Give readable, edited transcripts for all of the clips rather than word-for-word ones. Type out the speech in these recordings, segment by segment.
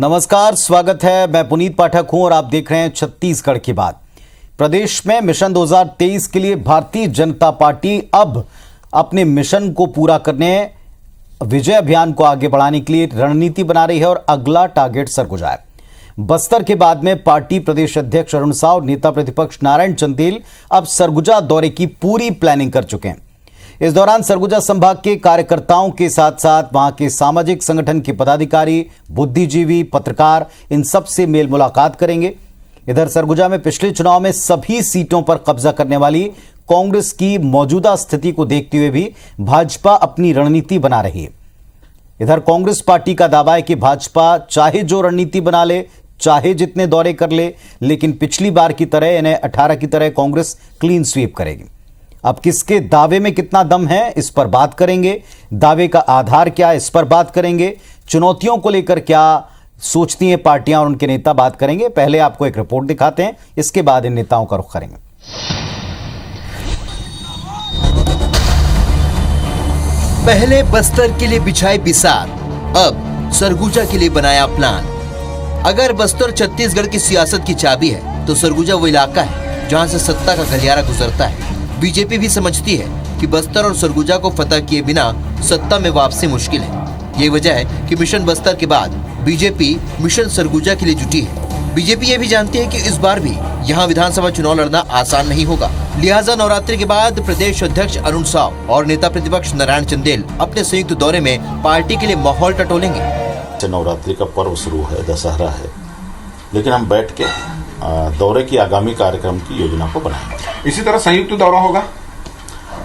नमस्कार, स्वागत है। मैं पुनीत पाठक हूं और आप देख रहे हैं छत्तीसगढ़ की बात। प्रदेश में मिशन 2023 के लिए भारतीय जनता पार्टी अब अपने मिशन को पूरा करने, विजय अभियान को आगे बढ़ाने के लिए रणनीति बना रही है और अगला टारगेट सरगुजा है। बस्तर के बाद में पार्टी प्रदेश अध्यक्ष अरुण साव और नेता प्रतिपक्ष नारायण चंदेल अब सरगुजा दौरे की पूरी प्लानिंग कर चुके हैं। इस दौरान सरगुजा संभाग के कार्यकर्ताओं के साथ साथ वहां के सामाजिक संगठन के पदाधिकारी, बुद्धिजीवी, पत्रकार, इन सब से मेल मुलाकात करेंगे। इधर सरगुजा में पिछले चुनाव में सभी सीटों पर कब्जा करने वाली कांग्रेस की मौजूदा स्थिति को देखते हुए भी भाजपा अपनी रणनीति बना रही है। इधर कांग्रेस पार्टी का दावा है कि भाजपा चाहे जो रणनीति बना ले, चाहे जितने दौरे कर ले, लेकिन पिछली बार की तरह यानी 18 की तरह कांग्रेस क्लीन स्वीप करेगी। अब किसके दावे में कितना दम है, इस पर बात करेंगे। दावे का आधार क्या है, इस पर बात करेंगे। चुनौतियों को लेकर क्या सोचती हैं पार्टियां और उनके नेता, बात करेंगे। पहले आपको एक रिपोर्ट दिखाते हैं, इसके बाद इन नेताओं का रुख करेंगे। पहले बस्तर के लिए बिछाई बिसार, अब सरगुजा के लिए बनाया प्लान। अगर बस्तर छत्तीसगढ़ की सियासत की चाबी है तो सरगुजा वो इलाका है जहां से सत्ता का गलियारा गुजरता है। बीजेपी भी समझती है कि बस्तर और सरगुजा को फतह किए बिना सत्ता में वापसी मुश्किल है। यही वजह है कि मिशन बस्तर के बाद बीजेपी मिशन सरगुजा के लिए जुटी है। बीजेपी ये भी जानती है कि इस बार भी यहाँ विधानसभा चुनाव लड़ना आसान नहीं होगा। लिहाजा नवरात्रि के बाद प्रदेश अध्यक्ष अरुण साव और नेता प्रतिपक्ष नारायण चंदेल अपने संयुक्त दौरे में पार्टी के लिए माहौल टटोलेंगे। नवरात्रि का पर्व शुरू है, दशहरा है, लेकिन हम बैठ के दौरे की आगामी कार्यक्रम की योजना को बनाएंगे। इसी तरह संयुक्त दौरा होगा?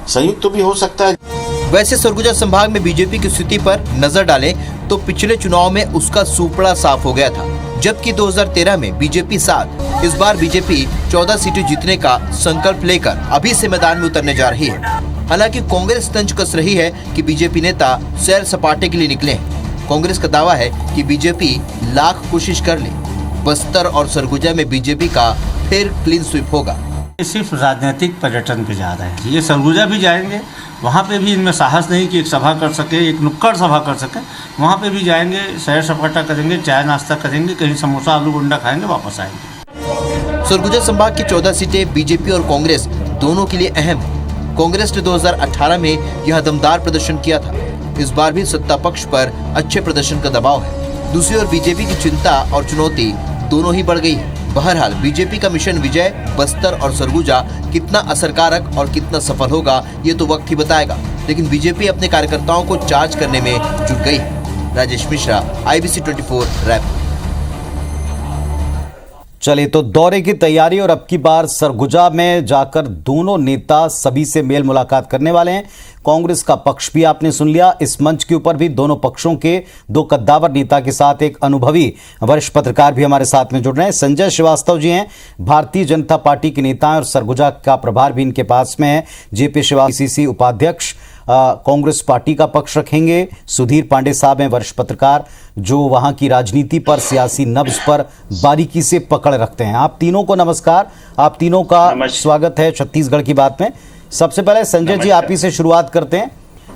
संयुक्त तो भी हो सकता है। वैसे सरगुजा संभाग में बीजेपी की स्थिति पर नजर डालें तो पिछले चुनाव में उसका सुपड़ा साफ हो गया था, जबकि 2013 में बीजेपी साथ इस बार बीजेपी 14 सीटें जीतने का संकल्प लेकर अभी से मैदान में उतरने जा रही है। हालांकि कांग्रेस तंज कस रही है कि बीजेपी नेता सैर सपाटे के लिए निकले हैं। कांग्रेस का दावा है कि बीजेपी लाख कोशिश कर ले, बस्तर और सरगुजा में बीजेपी का फिर क्लीन स्वीप होगा। ये सिर्फ राजनीतिक पर्यटन पे जा रहे हैं। ये सरगुजा भी जाएंगे, वहाँ पे भी इनमें साहस नहीं कि एक सभा कर सके, एक नुक्कड़ सभा कर सके। वहाँ पे भी जाएंगे, सैर सपाटा करेंगे, चाय नाश्ता करेंगे, कहीं समोसा आलू गुंडा खाएंगे, वापस आएंगे। सरगुजा संभाग की 14 सीटें बीजेपी और कांग्रेस दोनों के लिए अहम है। कांग्रेस ने 2018 में यह दमदार प्रदर्शन किया था। इस बार भी सत्ता पक्ष पर अच्छे प्रदर्शन का दबाव है। दूसरी ओर बीजेपी की चिंता और चुनौती दोनों ही बढ़ गई है। बहरहाल बीजेपी का मिशन विजय बस्तर और सरगुजा कितना असरकारक और कितना सफल होगा ये तो वक्त ही बताएगा, लेकिन बीजेपी अपने कार्यकर्ताओं को चार्ज करने में जुट गई है। राजेश मिश्रा, IBC 24 रायपुर। चलिए, तो दौरे की तैयारी और अब की बार सरगुजा में जाकर दोनों नेता सभी से मेल मुलाकात करने वाले हैं। कांग्रेस का पक्ष भी आपने सुन लिया। इस मंच के ऊपर भी दोनों पक्षों के दो कद्दावर नेता के साथ एक अनुभवी वरिष्ठ पत्रकार भी हमारे साथ में जुड़ रहे हैं। संजय श्रीवास्तव जी हैं, भारतीय जनता पार्टी के नेता हैं और सरगुजा का प्रभार भी इनके पास में है। JP श्रीवास्तव PCC उपाध्यक्ष कांग्रेस पार्टी का पक्ष रखेंगे। सुधीर पांडे साहब हैं, वरिष्ठ पत्रकार जो वहां की राजनीति पर, सियासी नब्ज पर बारीकी से पकड़ रखते हैं। आप तीनों को नमस्कार, आप तीनों का स्वागत है छत्तीसगढ़ की बात में। सबसे पहले संजय जी, आप ही से शुरुआत करते हैं।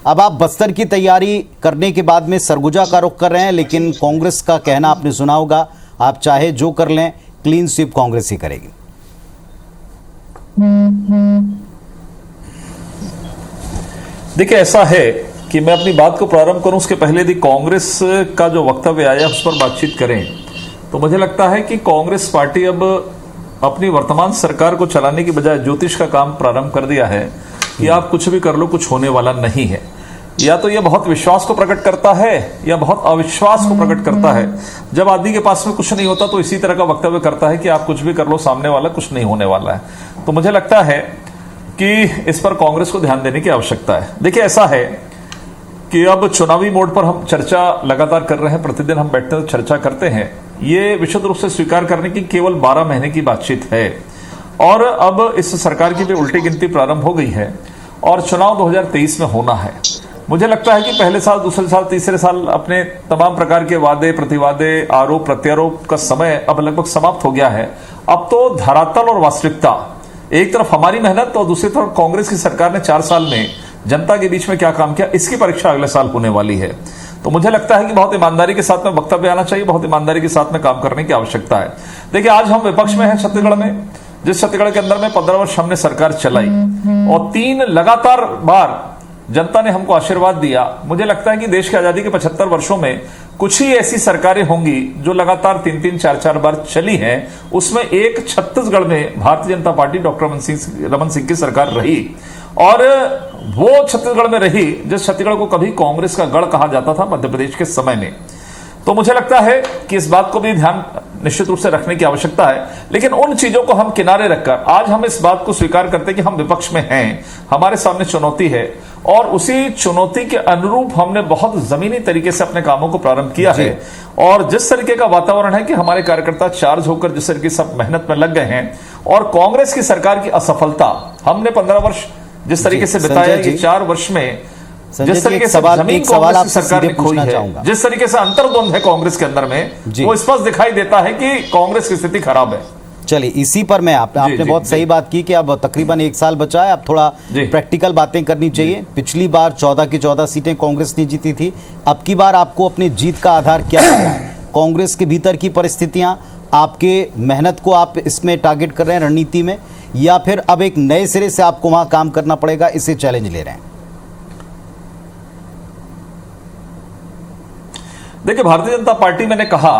अब आप बस्तर की तैयारी करने के बाद में सरगुजा का रुख कर रहे हैं, लेकिन कांग्रेस का कहना आपने सुना होगा, आप चाहे जो कर लें क्लीन स्वीप कांग्रेस ही करेगी। देखिए, ऐसा है कि मैं अपनी बात को प्रारंभ करूं उसके पहले यदि कांग्रेस का जो वक्तव्य आया उस पर बातचीत करें तो मुझे लगता है कि कांग्रेस पार्टी अब अपनी वर्तमान सरकार को चलाने की बजाय ज्योतिष का काम प्रारंभ कर दिया है कि आप कुछ भी कर लो, कुछ होने वाला नहीं है। या तो यह बहुत विश्वास को प्रकट करता है या बहुत अविश्वास को प्रकट करता है। जब आदमी के पास में कुछ नहीं होता तो इसी तरह का वक्तव्य करता है कि आप कुछ भी कर लो, सामने वाला कुछ नहीं होने वाला है। तो मुझे लगता है कि इस पर कांग्रेस को ध्यान देने की आवश्यकता है। देखिए, ऐसा है कि अब चुनावी मोड पर हम चर्चा लगातार कर रहे हैं, प्रतिदिन हम बैठते हैं चर्चा करते हैं। ये विशुद्ध रूप से स्वीकार करने की केवल 12 महीने की बातचीत है और अब इस सरकार की भी उल्टी गिनती प्रारंभ हो गई है और चुनाव 2023 में होना है। मुझे लगता है कि पहले साल, दूसरे साल, तीसरे साल अपने तमाम प्रकार के वादे प्रतिवादे, आरोप प्रत्यारोप का समय अब लगभग समाप्त हो गया है। अब तो धरातल और वास्तविकता, एक तरफ हमारी मेहनत और दूसरी तरफ कांग्रेस की सरकार ने 4 साल में जनता के बीच में क्या काम किया, इसकी परीक्षा अगले साल होने वाली है। तो मुझे लगता है कि बहुत ईमानदारी के साथ में वक्तव्य आना चाहिए, बहुत ईमानदारी के साथ में काम करने की आवश्यकता है। देखिए, आज हम विपक्ष में हैं छत्तीसगढ़ में, जिस छत्तीसगढ़ के अंदर में 15 वर्ष हमने सरकार चलाई और 3 लगातार बार जनता ने हमको आशीर्वाद दिया। मुझे लगता है कि देश की आजादी के 75 वर्षों में कुछ ही ऐसी सरकारें होंगी जो लगातार 3-3, 4-4 बार चली हैं। उसमें एक छत्तीसगढ़ में भारतीय जनता पार्टी डॉक्टर रमन सिंह की सरकार रही, और वो छत्तीसगढ़ में रही जिस छत्तीसगढ़ को कभी कांग्रेस का गढ़ कहा जाता था मध्य प्रदेश के समय में। तो मुझे लगता है कि इस बात को भी ध्यान निश्चित रूप से रखने की आवश्यकता है। लेकिन उन चीजों को हम किनारे रखकर आज हम इस बात को स्वीकार करते हैं कि हम विपक्ष में हैं, हमारे सामने चुनौती है, और उसी चुनौती के अनुरूप हमने बहुत जमीनी तरीके से अपने कामों को प्रारंभ किया है। और जिस तरीके का वातावरण है कि हमारे कार्यकर्ता चार्ज होकर जिस तरीके से मेहनत में लग गए हैं, और कांग्रेस की सरकार की असफलता हमने 15 वर्ष जिस तरीके से बिताया, ये 4 वर्ष में जिस तरीके से जमीन कांग्रेस की सरकार ने खोई है, जिस तरीके से अंतर्द्वंद है कांग्रेस के अंदर में, वो स्पष्ट दिखाई देता है कि कांग्रेस की स्थिति खराब है। चलिए, इसी पर मैं आपने बहुत सही बात की कि अब तकरीबन 1 साल बचा है, अब थोड़ा प्रैक्टिकल बातें करनी चाहिए। पिछली बार 14 की 14 सीटें कांग्रेस ने जीती थी, अब की बार आपको अपनी जीत का आधार क्या है? कांग्रेस के भीतर की परिस्थितियां, आपके मेहनत को आप इसमें टारगेट कर रहे हैं रणनीति में, या फिर अब एक नए सिरे से आपको वहां काम करना पड़ेगा, इसे चैलेंज ले रहे हैं? देखिए, भारतीय जनता पार्टी, मैंने कहा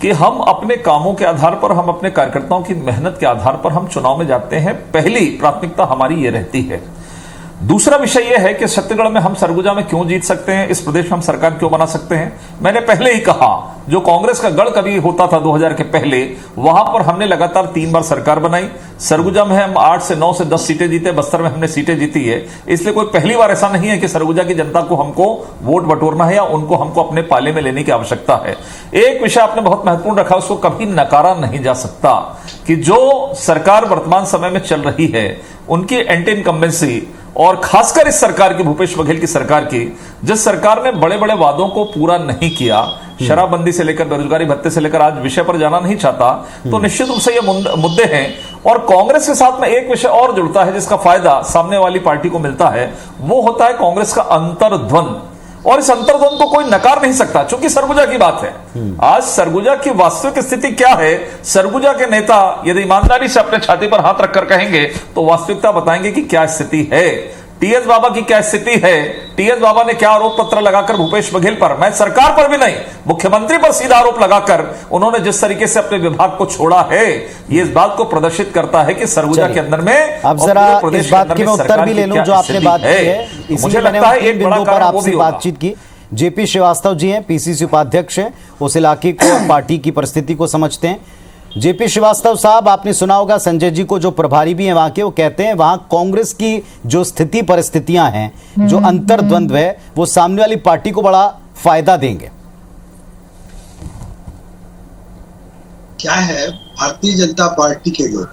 कि हम अपने कामों के आधार पर, हम अपने कार्यकर्ताओं की मेहनत के आधार पर हम चुनाव में जाते हैं। पहली प्राथमिकता हमारी ये रहती है। दूसरा विषय यह है कि छत्तीसगढ़ में हम सरगुजा में क्यों जीत सकते हैं, इस प्रदेश में हम सरकार क्यों बना सकते हैं। मैंने पहले ही कहा, जो कांग्रेस का गढ़ कभी होता था 2000 के पहले, वहां पर हमने लगातार 3 बार सरकार बनाई। सरगुजा में हम 8 से 9 से 10 सीटें जीते, बस्तर में हमने सीटें जीती है। इसलिए कोई पहली बार ऐसा नहीं है कि सरगुजा की जनता को हमको वोट बटोरना है या उनको हमको अपने पाले में लेने की आवश्यकता है। एक विषय आपने बहुत महत्वपूर्ण रखा, उसको कभी नकारा नहीं जा सकता कि जो सरकार वर्तमान समय में चल रही है, उनकी एंटी इनकम्बेंसी, और खासकर इस सरकार की, भूपेश बघेल की सरकार की, जिस सरकार ने बड़े बड़े वादों को पूरा नहीं किया, शराबबंदी से लेकर बेरोजगारी भत्ते से लेकर, आज विषय पर जाना नहीं चाहता, तो निश्चित रूप से ये मुद्दे हैं। और कांग्रेस के साथ में एक विषय और जुड़ता है जिसका फायदा सामने वाली पार्टी को मिलता है, वो होता है कांग्रेस का अंतर्द्वंद। और इस अंतर्द्वंद को कोई नकार नहीं सकता, क्योंकि सरगुजा की बात है। आज सरगुजा की वास्तविक स्थिति क्या है, सरगुजा के नेता यदि ईमानदारी से अपने छाती पर हाथ रखकर कहेंगे तो वास्तविकता बताएंगे कि क्या स्थिति है। टीएस बाबा की क्या स्थिति है, टीएस बाबा ने क्या आरोप पत्र लगाकर भूपेश बघेल पर, मैं सरकार पर भी नहीं, मुख्यमंत्री पर सीधा आरोप लगाकर उन्होंने जिस तरीके से अपने विभाग को छोड़ा है, ये इस बात को प्रदर्शित करता है कि सरगुजा के अंदर में, अब जरा इस बात की मैं उत्तर भी ले लूं जो आपने बात की है, मुझे लगता है एक बिंदु पर आपसे बातचीत की। जेपी श्रीवास्तव जी हैं, पीसीसी उपाध्यक्ष हैं, उस इलाके को, पार्टी की परिस्थिति को समझते हैं। जेपी श्रीवास्तव साहब, आपने सुना होगा संजय जी को, जो प्रभारी भी हैं वहां के, वो कहते हैं वहां कांग्रेस की जो स्थिति परिस्थितियां हैं, जो अंतर्द्वंद्व है, वो सामने वाली पार्टी को बड़ा फायदा देंगे। क्या है, भारतीय जनता पार्टी के लोग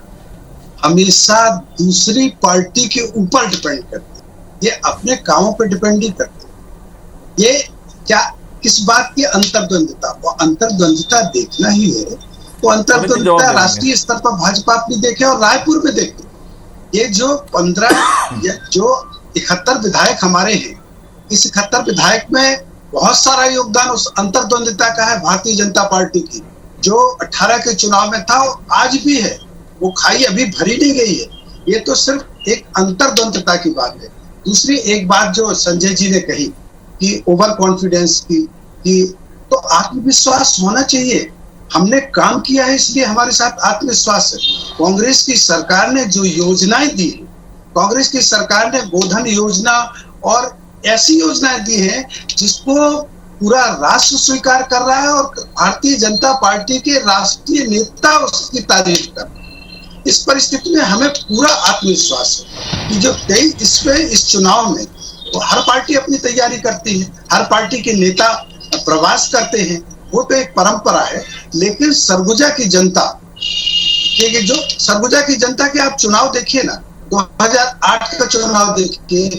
हमेशा दूसरी पार्टी के ऊपर डिपेंड करते हैं, ये अपने कामों पर डिपेंड नहीं करते। ये क्या, किस बात की अंतर्द्वंदता, वो अंतर्द्वंदता देखना ही है तो अंतर्द्वंदता राष्ट्रीय स्तर पर भाजपा अपनी देखे और रायपुर में देखे। ये जो 71 विधायक हमारे हैं, इस 71 विधायक में बहुत सारा योगदान उस अंतर्द्वंदता का है भारतीय जनता पार्टी की, जो 18 के चुनाव में था, आज भी है। वो खाई अभी भरी नहीं गई है। ये तो सिर्फ एक अंतर्द्वंदता की बात है। दूसरी एक बात जो संजय जी ने कही कि ओवर कॉन्फिडेंस की, तो आत्मविश्वास होना चाहिए। हमने काम किया है इसलिए हमारे साथ आत्मविश्वास है। कांग्रेस की सरकार ने जो योजनाएं दी, कांग्रेस की सरकार ने गोधन योजना और ऐसी योजनाएं दी हैं जिसको पूरा राष्ट्र स्वीकार कर रहा है, और भारतीय जनता पार्टी के राष्ट्रीय नेता उसकी तारीफ कर रहे हैं। इस परिस्थिति में हमें पूरा आत्मविश्वास है कि जो 23 इस चुनाव में, तो हर पार्टी अपनी तैयारी करती है, हर पार्टी के नेता प्रवास करते हैं, वो तो एक परंपरा है। लेकिन सरगुजा की जनता, क्योंकि जो सरगुजा की जनता के आप चुनाव देखिए ना, 2008 का चुनाव देखिए,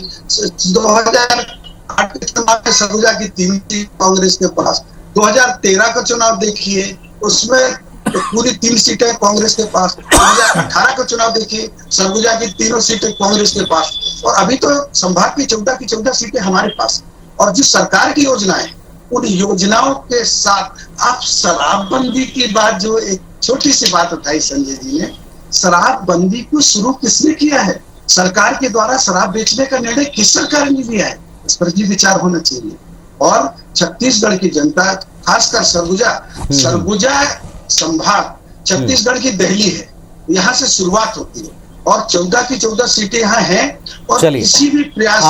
2008 के चुनाव में सरगुजा की 3 सीट कांग्रेस के पास, 2013 का चुनाव देखिए, उसमें तो पूरी 3 सीटें कांग्रेस के पास, 2018 का चुनाव देखिए, सरगुजा की 3 सीटें कांग्रेस के पास, और अभी तो संभाग की 14 सीटें हमारे पास। और जो सरकार की योजनाएं, उन योजनाओं के साथ आप शराबबंदी की बात, जो एक छोटी सी बात उठाई संजय जी ने, शराबबंदी को शुरू किसने किया है? सरकार के द्वारा शराब बेचने का निर्णय किस सरकार ने लिया है? इस पर भी विचार होना चाहिए। और छत्तीसगढ़ की जनता, खासकर सरगुजा संभाग छत्तीसगढ़ की दहली है, यहाँ से शुरुआत होती है और 14 की 14 सीटें यहाँ हैं। और चलिए, किसी भी प्रयास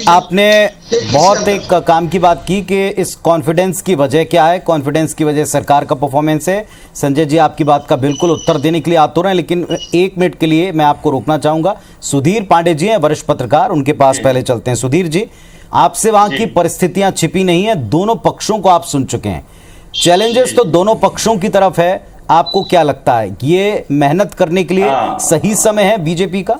आपने बहुत एक काम की बात की कि इस कॉन्फिडेंस की वजह क्या है। कॉन्फिडेंस की वजह सरकार का परफॉर्मेंस है। संजय जी आपकी बात का बिल्कुल उत्तर देने के लिए आतुर हैं, लेकिन 1 मिनट के लिए मैं आपको रोकना चाहूंगा। सुधीर पांडे जी हैं, वरिष्ठ पत्रकार, उनके पास पहले चलते हैं। सुधीर जी, आपसे वहां की परिस्थितियां छिपी नहीं है, दोनों पक्षों को आप सुन चुके हैं। चैलेंजेस तो दोनों पक्षों की तरफ है। आपको क्या लगता है, ये मेहनत करने के लिए सही समय है बीजेपी का?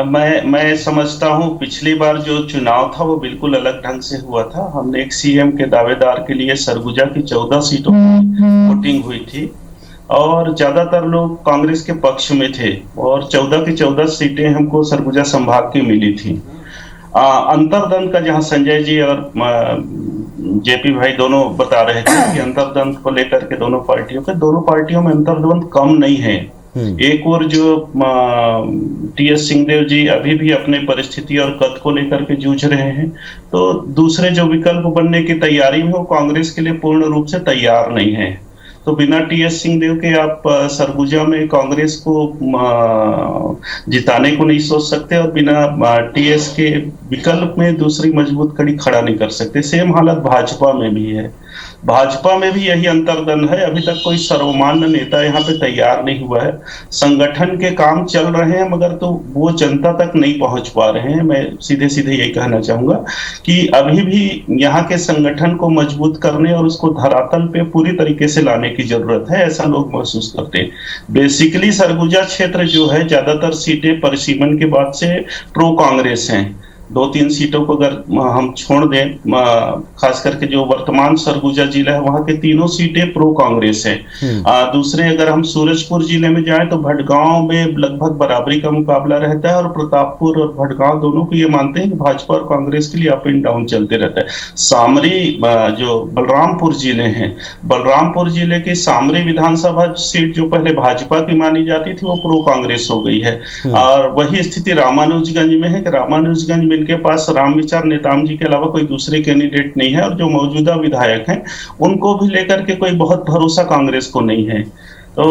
मैं समझता हूं पिछली बार जो चुनाव था वो बिल्कुल अलग ढंग से हुआ था। हमने एक सीएम के दावेदार के लिए सरगुजा की 14 सीटों की वोटिंग हुई थी और ज्यादातर लोग कांग्रेस के पक्ष में थे और 14 की 14 सीटें हमको सरगुजा संभाग की मिली थी। अंतर्द्वंद का जहां संजय जी और जेपी भाई दोनों बता रहे थे कि अंतर्द्वंद को लेकर के दोनों पार्टियों में अंतर्द्वंद कम नहीं है। एक और जो टीएस सिंहदेव जी अभी भी अपने परिस्थिति और कद को लेकर के जूझ रहे हैं, तो दूसरे जो विकल्प बनने की तैयारी में वो कांग्रेस के लिए पूर्ण रूप से तैयार नहीं है। तो बिना टीएस सिंहदेव के आप सरगुजा में कांग्रेस को जिताने को नहीं सोच सकते और बिना टीएस के विकल्प में दूसरी मजबूत कड़ी खड़ा नहीं कर सकते। सेम हालत भाजपा में भी है। भाजपा में भी यही अंतर्द्वंद है। अभी तक कोई सर्वमान्य नेता यहाँ पे तैयार नहीं हुआ है। संगठन के काम चल रहे हैं मगर तो वो जनता तक नहीं पहुंच पा रहे हैं। मैं सीधे सीधे यही कहना चाहूंगा कि अभी भी यहाँ के संगठन को मजबूत करने और उसको धरातल पे पूरी तरीके से लाने की जरूरत है, ऐसा लोग महसूस करते हैं। बेसिकली सरगुजा क्षेत्र जो है, ज्यादातर सीटें परिसीमन के बाद से प्रो कांग्रेस हैं। 2-3 सीटों को अगर हम छोड़ दें, खास करके जो वर्तमान सरगुजा जिला है वहां के तीनों सीटें प्रो कांग्रेस है। दूसरे अगर हम सूरजपुर जिले में जाएं तो भटगांव में लगभग बराबरी का मुकाबला रहता है और प्रतापपुर और भटगांव दोनों को ये मानते हैं कि भाजपा और कांग्रेस के लिए अप एंड डाउन चलते रहता है। सामरी जो बलरामपुर जिले हैं, बलरामपुर जिले की सामरी विधानसभा सीट जो पहले भाजपा की मानी जाती थी वो प्रो कांग्रेस हो गई है। और वही स्थिति रामानुजगंज में है कि रामानुजगंज में इनके पास रामविचार नेताम जी के अलावा कोई दूसरे कैंडिडेट नहीं है और जो मौजूदा विधायक हैं उनको भी लेकर के कोई बहुत भरोसा कांग्रेस को नहीं है। तो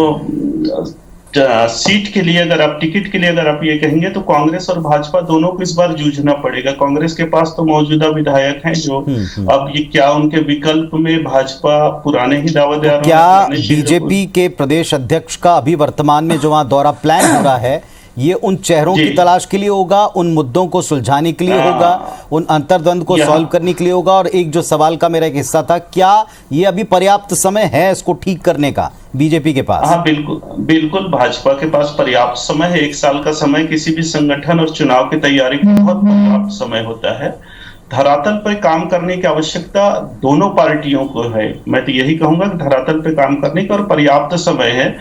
सीट के लिए अगर आप टिकट के लिए अगर आप ये कहेंगे तो कांग्रेस और भाजपा दोनों को इस बार जूझना पड़ेगा। कांग्रेस के पास तो मौजूदा विधायक हैं जो अब ये क्या उनके विकल्प में भाजपा पुराने ही दावेदार, क्या बीजेपी के प्रदेश अध्यक्ष का अभी वर्तमान में जो वहां दौरा प्लान हो रहा है ये उन चेहरों की तलाश के लिए होगा, उन मुद्दों को सुलझाने के लिए होगा, उन अंतर्द्वंद को सॉल्व करने के लिए होगा? और एक जो सवाल का मेरा एक हिस्सा था, क्या ये अभी पर्याप्त समय है इसको ठीक करने का बीजेपी के पास? हाँ, बिल्कुल भाजपा के पास पर्याप्त समय है। 1 साल का समय किसी भी संगठन और चुनाव की तैयारी का बहुत पर्याप्त समय होता है। धरातल पर काम करने की आवश्यकता दोनों पार्टियों को है। मैं तो यही कहूंगा कि धरातल पर काम करने का और पर्याप्त समय है।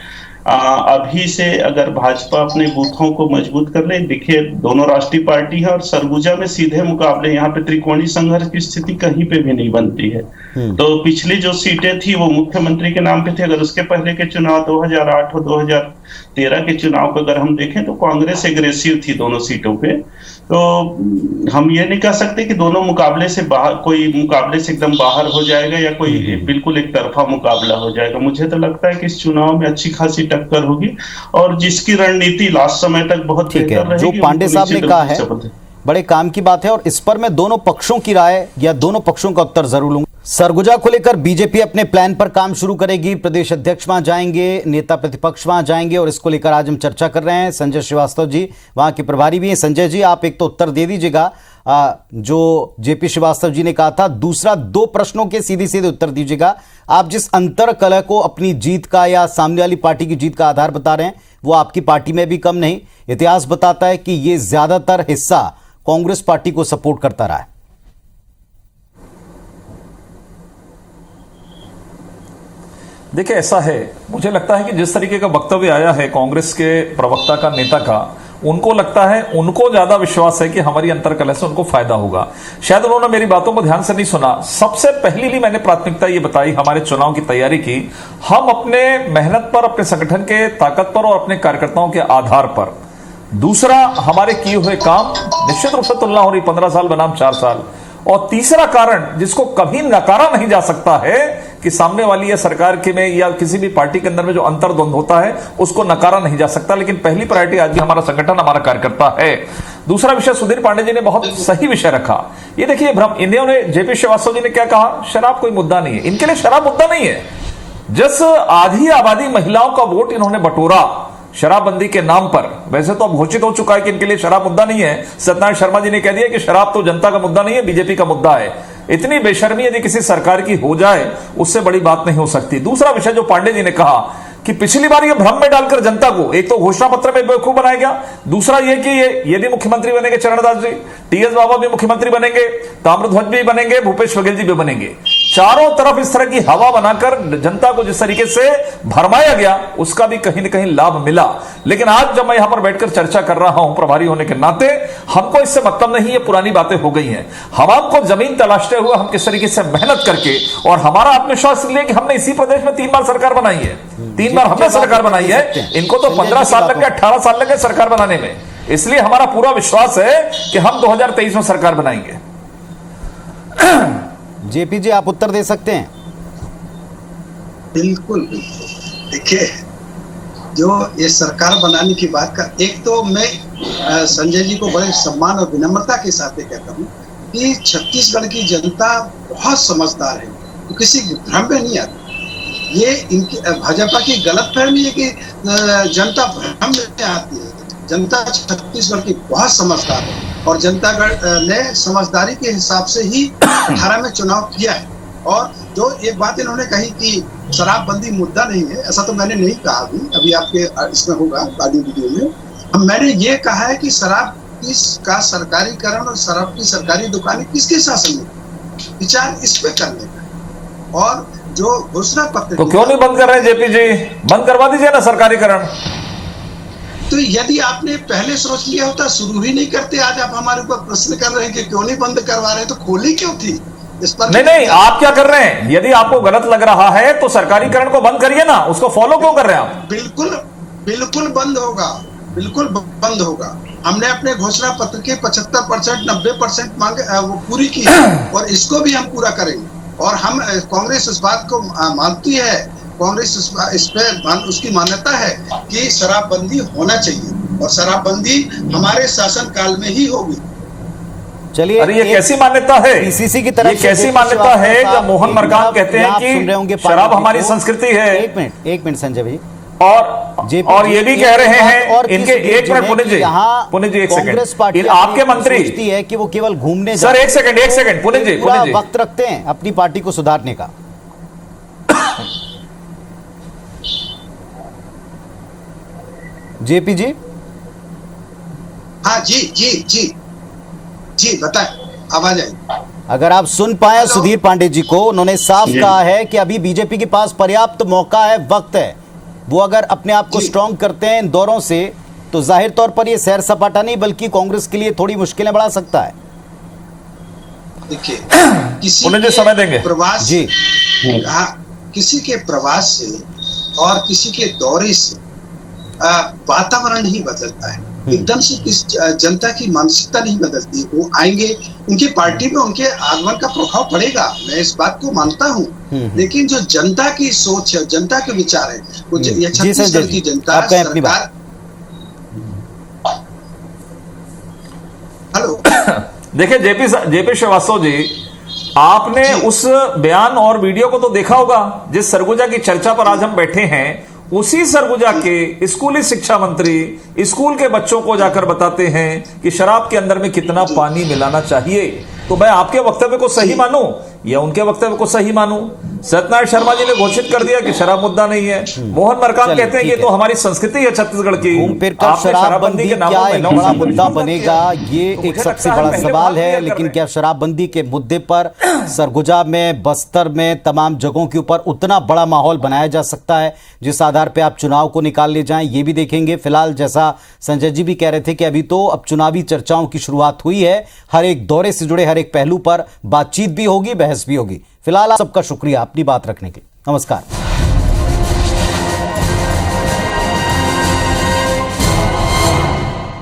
अभी से अगर भाजपा अपने बूथों को मजबूत कर ले, देखिए दोनों राष्ट्रीय पार्टी है और सरगुजा में सीधे मुकाबले, यहाँ पे त्रिकोणीय संघर्ष की स्थिति कहीं पे भी नहीं बनती है। तो पिछली जो सीटें थी वो मुख्यमंत्री के नाम पे थी। अगर उसके पहले के चुनाव 2008 और 2013 के चुनाव को अगर हम देखें तो कांग्रेस एग्रेसिव थी दोनों सीटों पे। तो हम ये नहीं कह सकते कि दोनों मुकाबले से बाहर, कोई मुकाबले से एकदम बाहर हो जाएगा या कोई बिल्कुल एक तरफा मुकाबला हो जाएगा। मुझे तो लगता है कि इस चुनाव में अच्छी खासी टक्कर होगी और जिसकी रणनीति लास्ट समय तक बहुत बेहतर रहेगी। जो पांडे साहब ने कहा है बड़े काम की बात है और इस पर मैं दोनों पक्षों की राय या दोनों पक्षों का उत्तर जरूर लूंगा। सरगुजा को लेकर बीजेपी अपने प्लान पर काम शुरू करेगी। प्रदेश अध्यक्ष वहां जाएंगे, नेता प्रतिपक्ष वहां जाएंगे और इसको लेकर आज हम चर्चा कर रहे हैं। संजय श्रीवास्तव जी वहां के प्रभारी भी हैं। संजय जी, आप एक तो उत्तर दे दीजिएगा जो जेपी श्रीवास्तव जी ने कहा था, दूसरा 2 प्रश्नों के सीधे सीधे उत्तर दीजिएगा। आप जिस अंतर कलह को अपनी जीत का या सामने वाली पार्टी की जीत का आधार बता रहे हैं वो आपकी पार्टी में भी कम नहीं। इतिहास बताता है कि ये ज्यादातर हिस्सा कांग्रेस पार्टी को सपोर्ट करता रहा है। देखिए, ऐसा है, मुझे लगता है कि जिस तरीके का वक्तव्य आया है कांग्रेस के प्रवक्ता का, नेता का, उनको लगता है, उनको ज्यादा विश्वास है कि हमारी अंतरकलह से उनको फायदा होगा। शायद उन्होंने मेरी बातों को ध्यान से नहीं सुना। सबसे पहली भी मैंने प्राथमिकता ये बताई हमारे चुनाव की तैयारी की, हम अपने मेहनत पर, अपने संगठन के ताकत पर और अपने कार्यकर्ताओं के आधार पर। दूसरा, हमारे किए हुए काम, निश्चित रूप से तुलना हो रही 15 साल बनाम 4 साल। और तीसरा कारण जिसको कभी नकारा नहीं जा सकता है कि सामने वाली या सरकार के में या किसी भी पार्टी के अंदर में जो अंतर्द्वंद होता है उसको नकारा नहीं जा सकता, लेकिन पहली प्रायोरिटी आज भी हमारा संगठन, हमारा कार्यकर्ता है। दूसरा विषय सुधीर पांडे जी ने बहुत सही विषय रखा। ये देखिए भ्रम, इन्होंने जेपी श्रीवास्तव जी ने क्या कहा, शराब कोई मुद्दा नहीं है, इनके लिए शराब मुद्दा नहीं है। जिस आधी आबादी महिलाओं का वोट इन्होंने बटोरा शराबबंदी के नाम पर, वैसे तो अब घोषित हो चुका है कि इनके लिए शराब मुद्दा नहीं है। सत्यनारायण शर्मा जी ने कह दिया कि शराब तो जनता का मुद्दा नहीं है, बीजेपी का मुद्दा है। इतनी बेशर्मी यदि किसी सरकार की हो जाए उससे बड़ी बात नहीं हो सकती। दूसरा विषय जो पांडे जी ने कहा कि पिछली बार ये भ्रम में डालकर जनता को, एक तो घोषणा पत्र में बेवकूफ बनाया गया, दूसरा ये कि ये भी मुख्यमंत्री बनेंगे चरणदास जी, टीएस बाबा भी मुख्यमंत्री बनेंगे, ताम्रध्वज भी बनेंगे, भूपेश बघेल जी भी बनेंगे। चारों तरफ इस तरह की हवा बनाकर जनता को जिस तरीके से भरमाया गया उसका भी कहीं न कहीं लाभ मिला। लेकिन आज जब मैं यहां पर बैठकर चर्चा कर रहा हूं प्रभारी होने के नाते, हमको इससे मतलब नहीं, ये पुरानी बातें हो गई हैं। हमको जमीन तलाशते हुए हम किस तरीके से मेहनत करके, और हमारा आत्मविश्वास इसलिए कि हमने इसी प्रदेश में 3 बार सरकार बनाई है, 3 बार हमने सरकार बनाई है। इनको तो 15 साल लग गए, 18 साल लगे सरकार बनाने में। इसलिए हमारा पूरा विश्वास है कि हम 2023 में सरकार बनाएंगे। जेपी जी, आप उत्तर दे सकते हैं। बिल्कुल बिल्कुल। देखिए, जो ये सरकार बनाने की बात का, एक तो मैं संजय जी को बड़े सम्मान और विनम्रता के साथ कहता हूँ कि छत्तीसगढ़ की जनता बहुत समझदार है, तो किसी भ्रम में नहीं आती। ये इनकी भाजपा की गलतफहमी है कि जनता भ्रम में आती है। जनता छत्तीसगढ़ की बहुत समझदार है और जनता ने समझदारी के हिसाब से ही 18 में चुनाव किया है। और जो एक बात इन्होंने कही कि शराबबंदी मुद्दा नहीं है, ऐसा तो मैंने नहीं कहा। अभी आपके इसमें होगा ऑडियो वीडियो में। मैंने ये कहा है कि शराब का सरकारीकरण और शराब की सरकारी दुकानें किसके शासन में, विचार इस पे करने का। और जो घोषणा पत्र, तो क्यों नहीं बंद कर रहे हैं जेपी जी? बंद करवा दीजिए ना सरकारीकरण। तो यदि आपने पहले सोच लिया होता, शुरू ही नहीं करते। आज आप हमारे ऊपर प्रश्न कर रहे हैं कि क्यों नहीं बंद करवा रहे, तो खोली क्यों थी इस पर? नहीं, आप क्या कर रहे हैं? यदि आपको गलत लग रहा है तो सरकारीकरण को बंद करिए ना, उसको फॉलो क्यों कर रहे हैं आप? बिल्कुल बंद होगा, बिल्कुल बंद होगा। हमने अपने घोषणा पत्र के 75%, 90% मांगे, वो पूरी की है और इसको भी हम पूरा करेंगे। और हम, कांग्रेस इस बात को मानती है, कांग्रेस इस पे उसकी मान्यता है कि शराबबंदी होना चाहिए और शराबबंदी हमारे शासन काल में ही होगी। चलिए, अरे ये कैसी मान्यता है? पीसीसी की तरफ ये कैसी मान्यता है जब मोहन मरकाम कहते हैं कि शराब हमारी संस्कृति है? एक मिनट संजय भाई, और ये भी कह रहे हैं इनके, एक मिनट पुनित जी एक सेकंड, आपके मंत्री है कि वो केवल घूमने, सर एक सेकंड पुनित जी वक्त रखते हैं अपनी पार्टी को सुधारने का। जेपी जी, हाँ जी बताएं, आवाज आई? अगर आप सुन पाए सुधीर पांडे जी को, उन्होंने साफ कहा है कि अभी बीजेपी के पास पर्याप्त मौका है, वक्त है। वो अगर अपने आप को स्ट्रांग करते हैं इन दौरों से, तो जाहिर तौर पर ये सैर सपाटा नहीं बल्कि कांग्रेस के लिए थोड़ी मुश्किलें बढ़ा सकता है। देखिए, किसी समय देंगे प्रवास जी, किसी के प्रवास से और किसी के दौरे से वातावरण ही बदलता है। एकदम से जनता की मानसिकता नहीं बदलती। वो आएंगे, उनकी पार्टी में उनके आगमन का प्रभाव पड़ेगा, मैं इस बात को मानता हूँ। लेकिन जो जनता की सोच है, जनता के विचार है, वो ये छत्तीसगढ़ की जनता, सरकार। हेलो, देखिए जेपी श्रीवास्तव जी, आपने उस बयान और वीडियो को तो देखा होगा जिस सरगुजा की चर्चा पर आज हम बैठे हैं। उसी सरगुजा के स्कूली शिक्षा मंत्री स्कूल के बच्चों को जाकर बताते हैं कि शराब के अंदर में कितना पानी मिलाना चाहिए। तो मैं आपके वक्तव्य को सही मानूं या उनके वक्तव्य को सही मानूं? सत्यनारायण शर्मा जी ने घोषित कर दिया कि शराब मुद्दा नहीं है। मोहन मरकाम चलिए, कहते हैं कि ठीक ये तो हमारी संस्कृति है छत्तीसगढ़ की। घूम फिर कर आपने शराबबंदी के क्या नामों में एक नौ बड़ा शब्द मुद्दा यूज कर बनेगा, दिया। ये तो एक मुझे सबसे लगता है बड़ा पहले सवाल बात है। क्लियर लेकिन कर क्या शराबबंदी के मुद्दे पर सरगुजा में, बस्तर में, तमाम जगहों के ऊपर उतना बड़ा माहौल बनाया जा सकता है जिस आधार पे आप चुनाव को निकाल ले जाएं, ये भी देखेंगे। फिलहाल जैसा संजय जी भी कह रहे थे कि अभी तो अब चुनावी चर्चाओं की शुरुआत हुई है, हर एक दौरे से जुड़े हर एक पहलू पर बातचीत भी होगी, बहस भी होगी। फिलहाल आप सबका शुक्रिया अपनी बात रखने के लिए। नमस्कार।